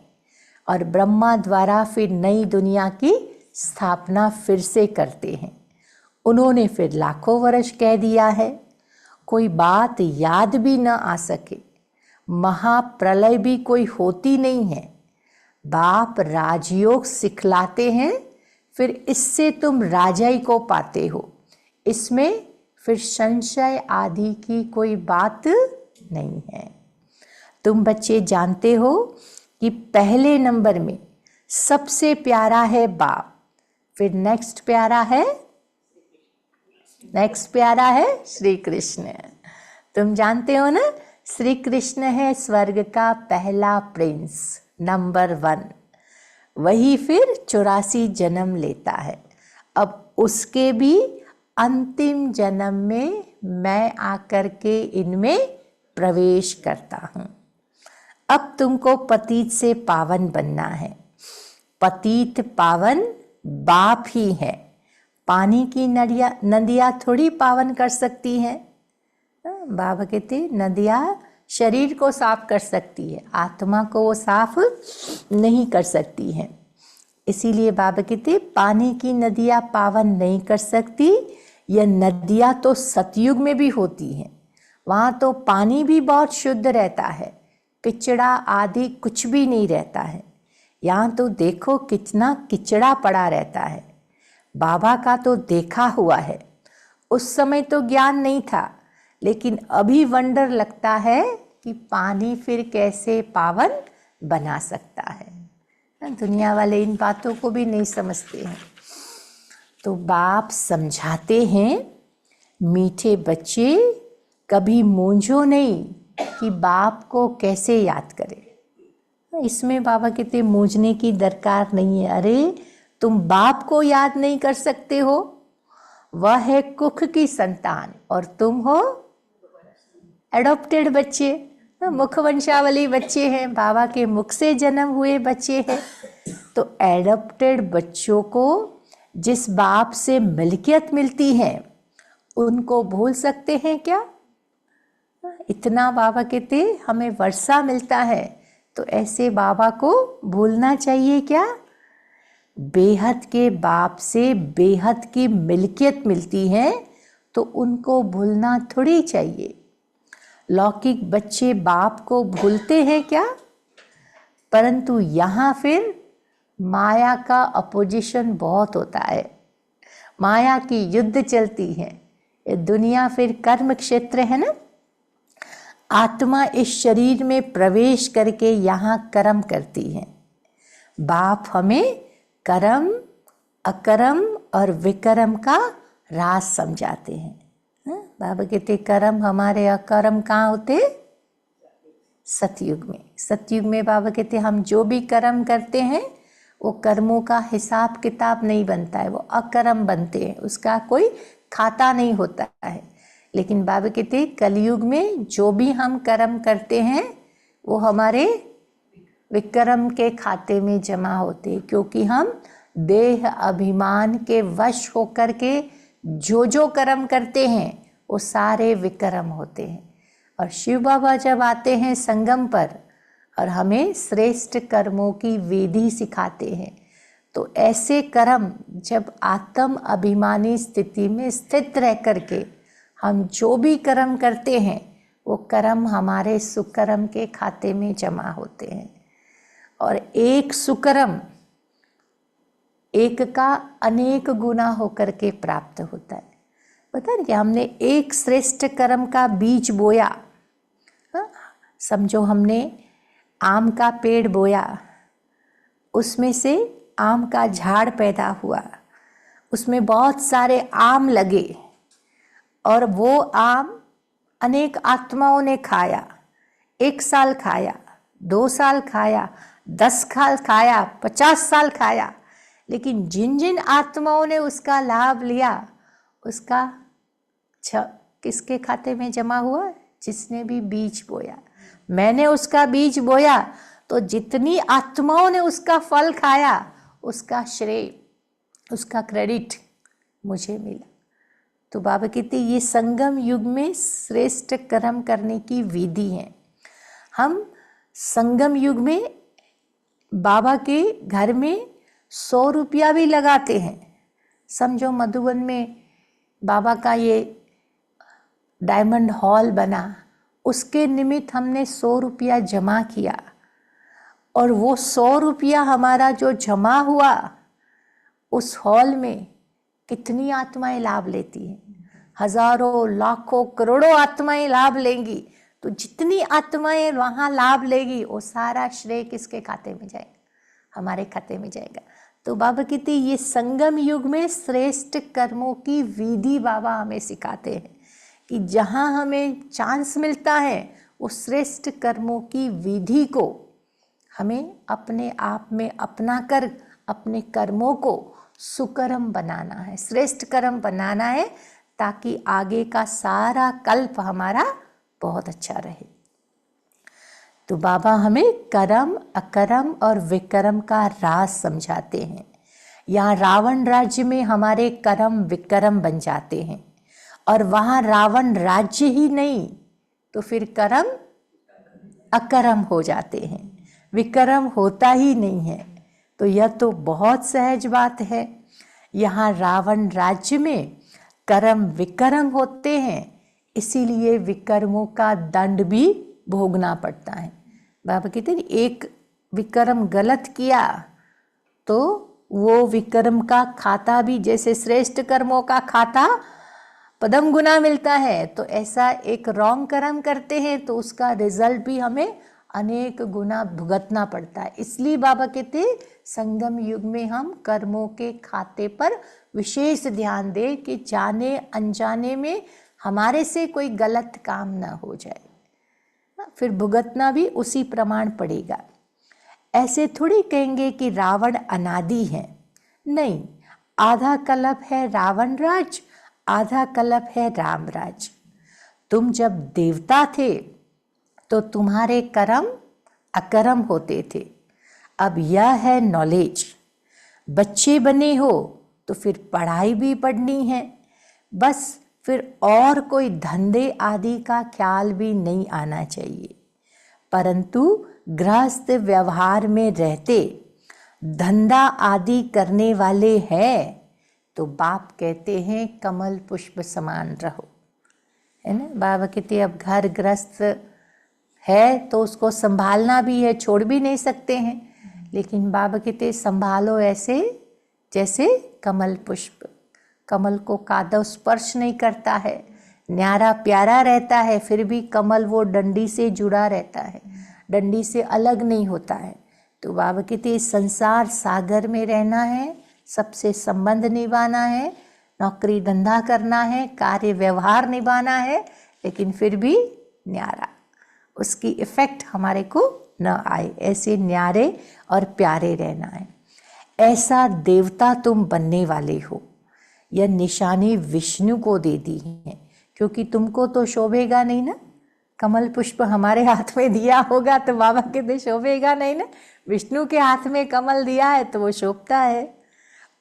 और ब्रह्मा द्वारा फिर नई दुनिया की स्थापना फिर से करते हैं। उन्होंने फिर लाखों वर्ष कह दिया है, कोई बात याद भी न आ सके, महाप्रलय भी कोई होती नहीं है। बाप राजयोग सिखलाते हैं, फिर इससे तुम राजाई को पाते हो। इसमें फिर संशय आदि की कोई बात नहीं है। तुम बच्चे जानते हो कि पहले नंबर में सबसे प्यारा है बाप, फिर नेक्स्ट प्यारा है नेक्स्ट प्यारा है श्री कृष्ण। तुम जानते हो ना, श्री कृष्ण है स्वर्ग का पहला प्रिंस, नंबर 1। वही फिर 84 जन्म लेता है। अब उसके भी अंतिम जन्म में मैं आकर के इनमें प्रवेश करता हूँ। अब तुमको पतित से पावन बनना है। पतित पावन बाप ही है। पानी की नदियाँ थोड़ी पावन कर सकती हैं। बाबा कहते नदियाँ शरीर को साफ कर सकती है, आत्मा को वो साफ नहीं कर सकती है। इसीलिए बाबा कहते पानी की नदियाँ पावन नहीं कर सकती। यह नदियाँ तो सतयुग में भी होती हैं, वहाँ तो पानी भी बहुत शुद्ध रहता है, किचड़ा आदि कुछ भी नहीं रहता है। यहाँ तो देखो कितना किचड़ा पड़ा रहता है। बाबा का तो देखा हुआ है। उस समय तो ज्ञान नहीं था, लेकिन अभी वंडर लगता है कि पानी फिर कैसे पावन बना सकता है। दुनिया वाले इन बातों को भी नहीं समझते हैं। तो बाप समझाते हैं, मीठे बच्चे कभी मूंझो नहीं कि बाप को कैसे याद करें। इसमें बाबा कहते मूंझने की दरकार नहीं है। अरे तुम बाप को याद नहीं कर सकते हो, वह है कुख की संतान और तुम हो एडॉप्टेड बच्चे, मुख वंशावली बच्चे हैं, बाबा के मुख से जन्म हुए बच्चे हैं। तो एडॉप्टेड बच्चों को जिस बाप से मिल्कियत मिलती है उनको भूल सकते हैं क्या? इतना बाबा कहते हमें वर्षा मिलता है, तो ऐसे बाबा को भूलना चाहिए क्या? बेहद के बाप से बेहद की मिल्कियत मिलती है, तो उनको भूलना थोड़ी चाहिए। लौकिक बच्चे बाप को भूलते हैं क्या? परंतु यहाँ फिर माया का अपोजिशन बहुत होता है, माया की युद्ध चलती है। ये दुनिया फिर कर्म क्षेत्र है ना। आत्मा इस शरीर में प्रवेश करके यहाँ कर्म करती है। बाप हमें कर्म, अकर्म और विकर्म का राज समझाते हैं। बाबा कहते कर्म हमारे अकर्म कहाँ होते? सतयुग में। सतयुग में बाबा कहते हम जो भी कर्म करते हैं वो कर्मों का हिसाब किताब नहीं बनता है, वो अकर्म बनते हैं, उसका कोई खाता नहीं होता है। लेकिन बाबा कहते कलयुग में जो भी हम कर्म करते हैं वो हमारे विक्रम के खाते में जमा होते हैं, क्योंकि हम देह अभिमान के वश होकर के जो कर्म करते हैं वो सारे विक्रम होते हैं। और शिव बाबा जब आते हैं संगम पर और हमें श्रेष्ठ कर्मों की विधि सिखाते हैं, तो ऐसे कर्म जब आत्म अभिमानी स्थिति में स्थित रह करके हम जो भी कर्म करते हैं वो कर्म हमारे सुकर्म के खाते में जमा होते हैं। और एक सुकर्म एक का अनेक गुना होकर के प्राप्त होता है। पता नहीं कि हमने एक श्रेष्ठ कर्म का बीज बोया, समझो हमने आम का पेड़ बोया, उसमें से आम का झाड़ पैदा हुआ, उसमें बहुत सारे आम लगे और वो आम अनेक आत्माओं ने खाया। 1 साल खाया, 2 साल खाया, 10 साल खाया, 50 साल खाया, लेकिन जिन जिन आत्माओं ने उसका लाभ लिया उसका किसके खाते में जमा हुआ? जिसने भी बीज बोया। मैंने उसका बीज बोया तो जितनी आत्माओं ने उसका फल खाया उसका श्रेय, उसका क्रेडिट मुझे मिला। तो बाबा कहते ये संगम युग में श्रेष्ठ कर्म करने की विधि है। हम संगम युग में बाबा के घर में 100 रुपया भी लगाते हैं। समझो मधुबन में बाबा का ये डायमंड हॉल बना, उसके निमित्त हमने 100 रुपया जमा किया और वो 100 रुपया हमारा जो जमा हुआ उस हॉल में कितनी आत्माएं लाभ लेती हैं? हजारों, लाखों, करोड़ों आत्माएं लाभ लेंगी। तो जितनी आत्माएं वहाँ लाभ लेगी वो सारा श्रेय किसके खाते में जाएगा? हमारे खाते में जाएगा। तो बाबा कहते ये संगम युग में श्रेष्ठ कर्मों की विधि बाबा हमें सिखाते हैं कि जहाँ हमें चांस मिलता है उस श्रेष्ठ कर्मों की विधि को हमें अपने आप में अपना कर अपने कर्मों को सुकर्म बनाना है, श्रेष्ठ कर्म बनाना है, ताकि आगे का सारा कल्प हमारा बहुत अच्छा रहे। तो बाबा हमें कर्म, अकर्म और विकर्म का राज समझाते हैं। यहाँ रावण राज्य में हमारे कर्म विकर्म बन जाते हैं, और वहाँ रावण राज्य ही नहीं तो फिर कर्म अकर्म हो जाते हैं, विकर्म होता ही नहीं है। तो यह तो बहुत सहज बात है। यहाँ रावण राज्य में कर्म विकर्म होते हैं, इसीलिए विकर्मों का दंड भी भोगना पड़ता है। बाबा कहते हैं एक विकर्म गलत किया तो वो विकर्म का खाता भी, जैसे श्रेष्ठ कर्मों का खाता पदम गुना मिलता है, तो ऐसा एक रॉन्ग कर्म करते हैं तो उसका रिजल्ट भी हमें अनेक गुना भुगतना पड़ता है। इसलिए बाबा कहते हैं संगम युग में हम कर्मों के खाते पर विशेष ध्यान दें कि जाने अनजाने में हमारे से कोई गलत काम ना हो जाए, फिर भुगतना भी उसी प्रमाण पड़ेगा। ऐसे थोड़ी कहेंगे कि रावण अनादि है, नहीं, आधा कल्प है रावण राज, आधा कल्प है राम राज। तुम जब देवता थे तो तुम्हारे कर्म अकर्म होते थे, अब यह है नॉलेज। बच्चे बने हो तो फिर पढ़ाई भी पढ़नी है, बस फिर और कोई धंधे आदि का ख्याल भी नहीं आना चाहिए। परंतु गृहस्थ व्यवहार में रहते धंधा आदि करने वाले हैं तो बाप कहते हैं कमल पुष्प समान रहो, है ना। बाबा कहते अब घर गृहस्थ है तो उसको संभालना भी है, छोड़ भी नहीं सकते हैं, लेकिन बाबा कहते संभालो ऐसे जैसे कमल पुष्प। कमल को कादव स्पर्श नहीं करता है, न्यारा प्यारा रहता है, फिर भी कमल वो डंडी से जुड़ा रहता है, डंडी से अलग नहीं होता है। तो बाबा कहते संसार सागर में रहना है, सबसे संबंध निभाना है, नौकरी धंधा करना है, कार्य व्यवहार निभाना है, लेकिन फिर भी न्यारा, उसकी इफेक्ट हमारे को न आए, ऐसे न्यारे और प्यारे रहना है। ऐसा देवता तुम बनने वाले हो, यह निशानी विष्णु को दे दी है, क्योंकि तुमको तो शोभेगा नहीं ना, कमल पुष्प हमारे हाथ में दिया होगा तो बाबा कहते शोभेगा नहीं ना, विष्णु के हाथ में कमल दिया है तो वो शोभता है,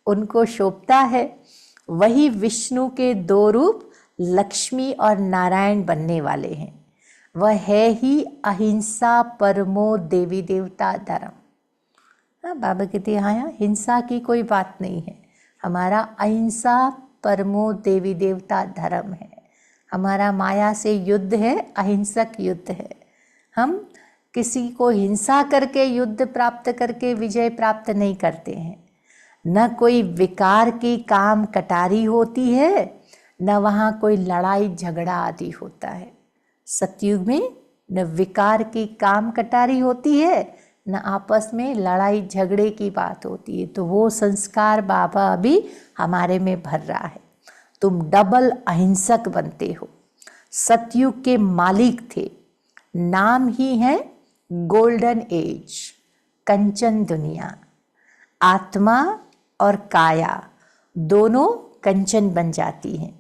उनको शोभता है। वही विष्णु के दो रूप लक्ष्मी और नारायण बनने वाले हैं, वह है ही अहिंसा परमो देवी देवता धर्म। बाबा कहते हैं हाँ, हिंसा की कोई बात नहीं है, हमारा अहिंसा परमो देवी देवता धर्म है। हमारा माया से युद्ध है, अहिंसक युद्ध है। हम किसी को हिंसा करके युद्ध प्राप्त करके विजय प्राप्त नहीं करते हैं। न कोई विकार की काम कटारी होती है, न वहाँ कोई लड़ाई झगड़ा आदि होता है। सतयुग में न विकार की काम कटारी होती है, न आपस में लड़ाई झगड़े की बात होती है। तो वो संस्कार बाबा अभी हमारे में भर रहा है। तुम डबल अहिंसक बनते हो। सतयुग के मालिक थे, नाम ही है गोल्डन एज, कंचन दुनिया। आत्मा और काया दोनों कंचन बन जाती हैं।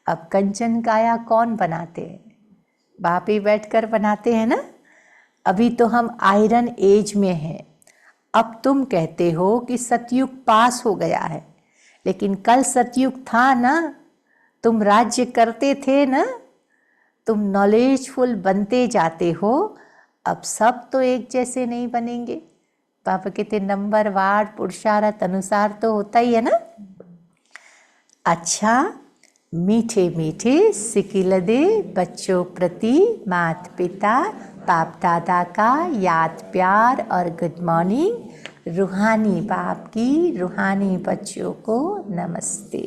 अब कंचन काया कौन बनाते हैं? बाप ही बैठकर बनाते हैं ना। अभी तो हम आयरन एज में हैं। अब तुम कहते हो कि सतयुग पास हो गया है, लेकिन कल सतयुग था ना, तुम राज्य करते थे ना, तुम नॉलेजफुल बनते जाते हो। अब सब तो एक जैसे नहीं बनेंगे। पापा कहते नंबर वार पुरुषार्थ अनुसार तो होता ही है ना। अच्छा, मीठे मीठे सिकिलदे बच्चों प्रति माता पिता बाप दादा का याद प्यार और गुड मॉर्निंग। रूहानी बाप की रूहानी बच्चों को नमस्ते।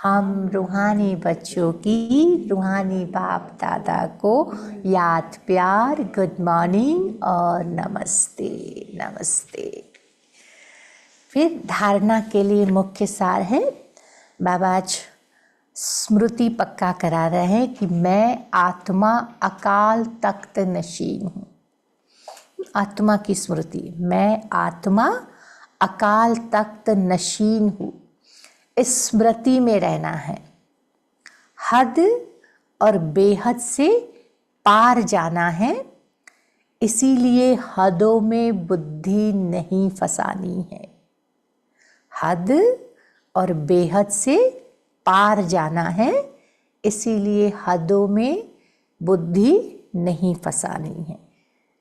हम रूहानी बच्चों की रूहानी बाप दादा को याद प्यार गुड मॉर्निंग और नमस्ते नमस्ते। फिर धारणा के लिए मुख्य सार है, बाबा आज स्मृति पक्का करा रहे हैं कि मैं आत्मा अकाल तख्त नशीन हूँ। आत्मा की स्मृति, मैं आत्मा अकाल तख्त नशीन हूँ, इस स्मृति में रहना है। हद और बेहद से पार जाना है, इसीलिए हदों में बुद्धि नहीं फंसानी है। हद और बेहद से पार जाना है, इसीलिए हदों में बुद्धि नहीं फंसानी है।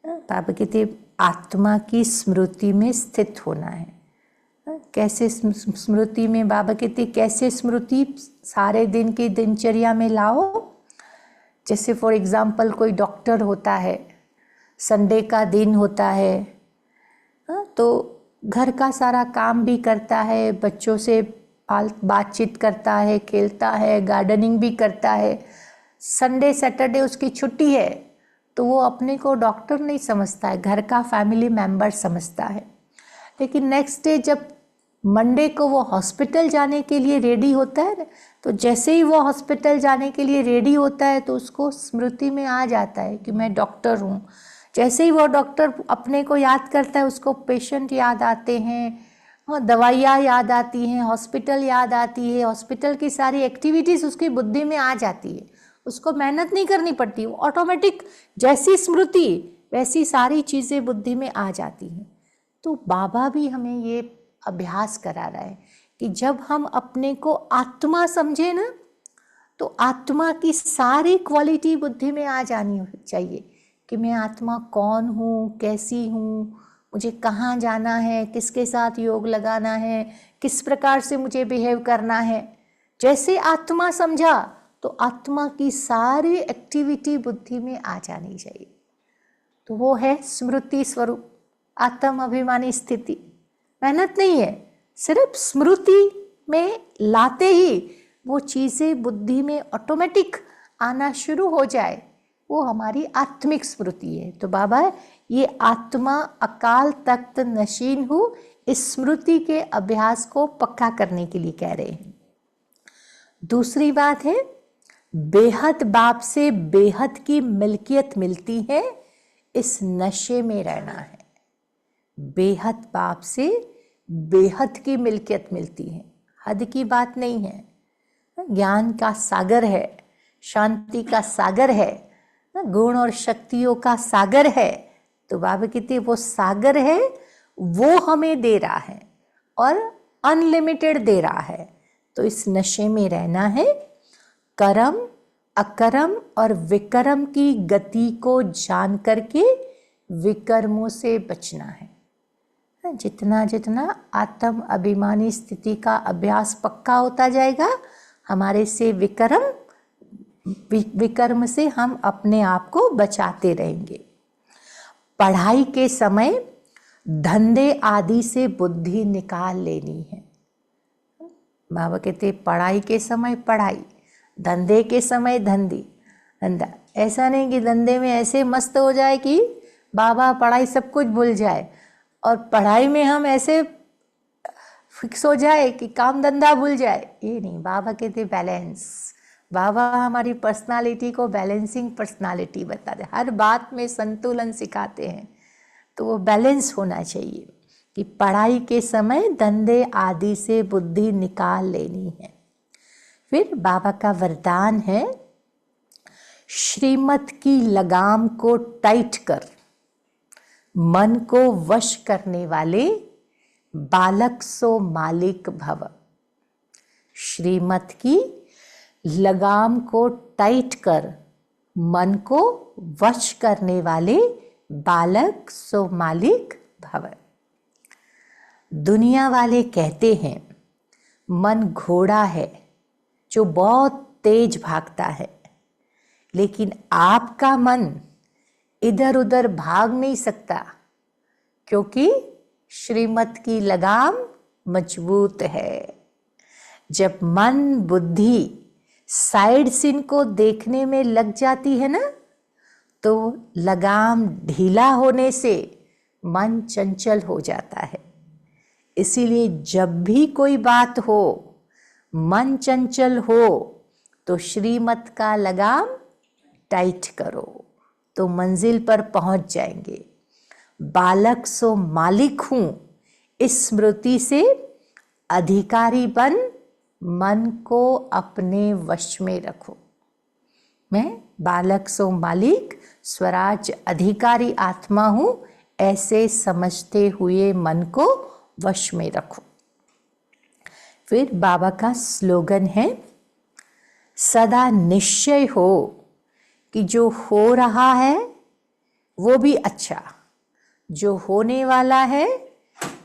बाबा कहते आत्मा की स्मृति में स्थित होना है। कैसे स्मृति में? बाबा कहते कैसे स्मृति सारे दिन की दिनचर्या में लाओ। जैसे फॉर एग्जाम्पल कोई डॉक्टर होता है, संडे का दिन होता है, तो घर का सारा काम भी करता है, बच्चों से बातचीत करता है, खेलता है, गार्डनिंग भी करता है। संडे सैटरडे उसकी छुट्टी है, तो वो अपने को डॉक्टर नहीं समझता है, घर का फैमिली मेंबर समझता है। लेकिन नेक्स्ट डे जब मंडे को वो हॉस्पिटल जाने के लिए रेडी होता है, तो जैसे ही वो हॉस्पिटल जाने के लिए रेडी होता है तो उसको स्मृति में आ जाता है कि मैं डॉक्टर हूँ। जैसे ही वो डॉक्टर अपने को याद करता है, उसको पेशेंट याद आते हैं, दवाइयाँ याद आती हैं, हॉस्पिटल याद आती है, हॉस्पिटल की सारी एक्टिविटीज़ उसकी बुद्धि में आ जाती है। उसको मेहनत नहीं करनी पड़ती, वो ऑटोमेटिक जैसी स्मृति वैसी सारी चीज़ें बुद्धि में आ जाती हैं। तो बाबा भी हमें ये अभ्यास करा रहा है कि जब हम अपने को आत्मा समझे ना, तो आत्मा की सारी क्वालिटी बुद्धि में आ जानी चाहिए कि मैं आत्मा कौन हूँ, कैसी हूँ, मुझे कहाँ जाना है, किसके साथ योग लगाना है, किस प्रकार से मुझे बिहेव करना है। जैसे आत्मा समझा तो आत्मा की सारी एक्टिविटी बुद्धि में आ जानी चाहिए। तो वो है स्मृति स्वरूप आत्म अभिमानी स्थिति। मेहनत नहीं है, सिर्फ स्मृति में लाते ही वो चीज़ें बुद्धि में ऑटोमेटिक आना शुरू हो जाए, वो हमारी आत्मिक स्मृति है। तो बाबा ये आत्मा अकाल तख्त नशीन हूँ, इस स्मृति के अभ्यास को पक्का करने के लिए कह रहे हैं। दूसरी बात है, बेहद बाप से बेहद की मिल्कियत मिलती है, इस नशे में रहना है। बेहद बाप से बेहद की मिल्कियत मिलती है, हद की बात नहीं है। ज्ञान का सागर है, शांति का सागर है, गुण और शक्तियों का सागर है। तो बाबा कहते वो सागर है, वो हमें दे रहा है और अनलिमिटेड दे रहा है। तो इस नशे में रहना है। कर्म, अकर्म और विकर्म की गति को जान करके विकर्मों से बचना है। जितना जितना आत्म अभिमानी स्थिति का अभ्यास पक्का होता जाएगा, हमारे से विकर्म से हम अपने आप को बचाते रहेंगे। पढ़ाई के समय धंधे आदि से बुद्धि निकाल लेनी है। बाबा कहते पढ़ाई के समय पढ़ाई, धंधे के समय धंधा। ऐसा नहीं कि धंधे में ऐसे मस्त हो जाए कि बाबा पढ़ाई सब कुछ भूल जाए, और पढ़ाई में हम ऐसे फिक्स हो जाए कि काम धंधा भूल जाए। ये नहीं, बाबा कहते बैलेंस। बाबा हमारी पर्सनालिटी को बैलेंसिंग पर्सनालिटी बताते, हर बात में संतुलन सिखाते हैं। तो वो बैलेंस होना चाहिए कि पढ़ाई के समय धंधे आदि से बुद्धि निकाल लेनी है। फिर बाबा का वरदान है, श्रीमत की लगाम को टाइट कर मन को वश करने वाले बालक सो मालिक भव। श्रीमत की लगाम को टाइट कर मन को वश करने वाले बालक सो मालिक भव। दुनिया वाले कहते हैं मन घोड़ा है जो बहुत तेज भागता है, लेकिन आपका मन इधर उधर भाग नहीं सकता, क्योंकि श्रीमत की लगाम मजबूत है। जब मन बुद्धि साइड सीन को देखने में लग जाती है ना, तो लगाम ढीला होने से मन चंचल हो जाता है। इसीलिए जब भी कोई बात हो, मन चंचल हो, तो श्रीमत का लगाम टाइट करो, तो मंजिल पर पहुंच जाएंगे। बालक सो मालिक हूं, इस स्मृति से अधिकारी बन मन को अपने वश में रखो। मैं बालक सो मालिक, स्वराज अधिकारी आत्मा हूं, ऐसे समझते हुए मन को वश में रखो। फिर बाबा का स्लोगन है, सदा निश्चय हो कि जो हो रहा है वो भी अच्छा, जो होने वाला है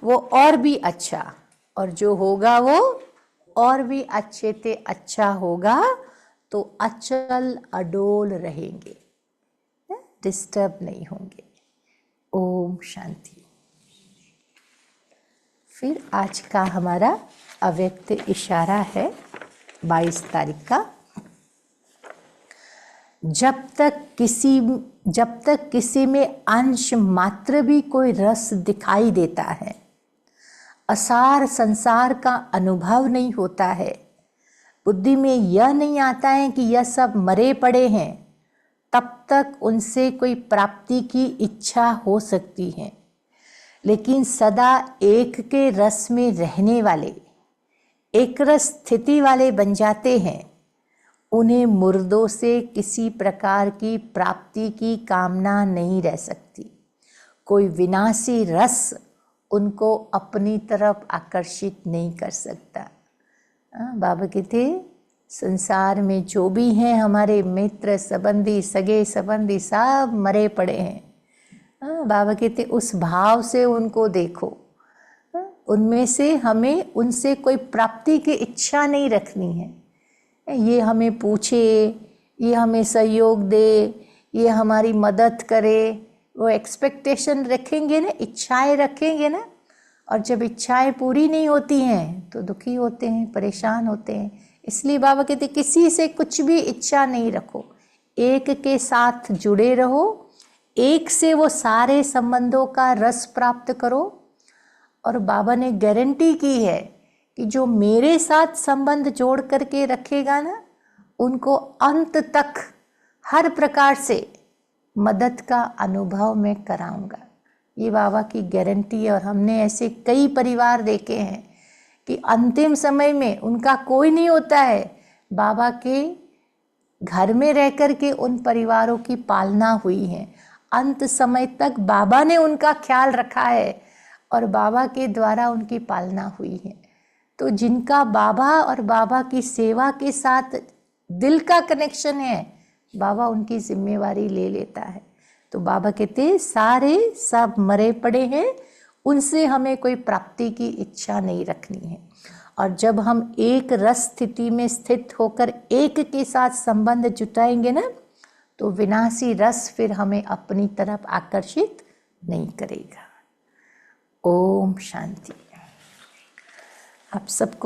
वो और भी अच्छा, और जो होगा वो और भी अच्छे से अच्छा होगा, तो अचल अडोल रहेंगे, डिस्टर्ब नहीं होंगे। ओम शांति। फिर आज का हमारा अव्यक्त इशारा है 22 तारीख का। जब तक किसी में अंश मात्र भी कोई रस दिखाई देता है, असार संसार का अनुभव नहीं होता है, बुद्धि में यह नहीं आता है कि यह सब मरे पड़े हैं, तब तक उनसे कोई प्राप्ति की इच्छा हो सकती है। लेकिन सदा एक के रस में रहने वाले, एक रस स्थिति वाले बन जाते हैं। उन्हें मुर्दों से किसी प्रकार की प्राप्ति की कामना नहीं रह सकती। कोई विनाशी रस उनको अपनी तरफ आकर्षित नहीं कर सकता। बाबा कहते संसार में जो भी हैं हमारे मित्र संबंधी, सगे संबंधी, सब मरे पड़े हैं। बाबा कहते उस भाव से उनको देखो, उनमें से हमें उनसे कोई प्राप्ति की इच्छा नहीं रखनी है। ये हमें पूछे, ये हमें सहयोग दे, ये हमारी मदद करे, वो एक्सपेक्टेशन रखेंगे ना, इच्छाएं रखेंगे ना, और जब इच्छाएं पूरी नहीं होती हैं तो दुखी होते हैं, परेशान होते हैं। इसलिए बाबा कहते किसी से कुछ भी इच्छा नहीं रखो, एक के साथ जुड़े रहो, एक से वो सारे संबंधों का रस प्राप्त करो। और बाबा ने गारंटी की है कि जो मेरे साथ संबंध जोड़ करके रखेगा ना, उनको अंत तक हर प्रकार से मदद का अनुभव मैं कराऊंगा। ये बाबा की गारंटी है। और हमने ऐसे कई परिवार देखे हैं कि अंतिम समय में उनका कोई नहीं होता है, बाबा के घर में रह कर के उन परिवारों की पालना हुई है। अंत समय तक बाबा ने उनका ख्याल रखा है और बाबा के द्वारा उनकी पालना हुई है। तो जिनका बाबा और बाबा की सेवा के साथ दिल का कनेक्शन है, बाबा उनकी जिम्मेवारी ले लेता है। तो बाबा कहते सारे सब मरे पड़े हैं, उनसे हमें कोई प्राप्ति की इच्छा नहीं रखनी है। और जब हम एक रस स्थिति में स्थित होकर एक के साथ संबंध जुटाएंगे ना, तो विनाशी रस फिर हमें अपनी तरफ आकर्षित नहीं करेगा। ओम शांति। आप सबको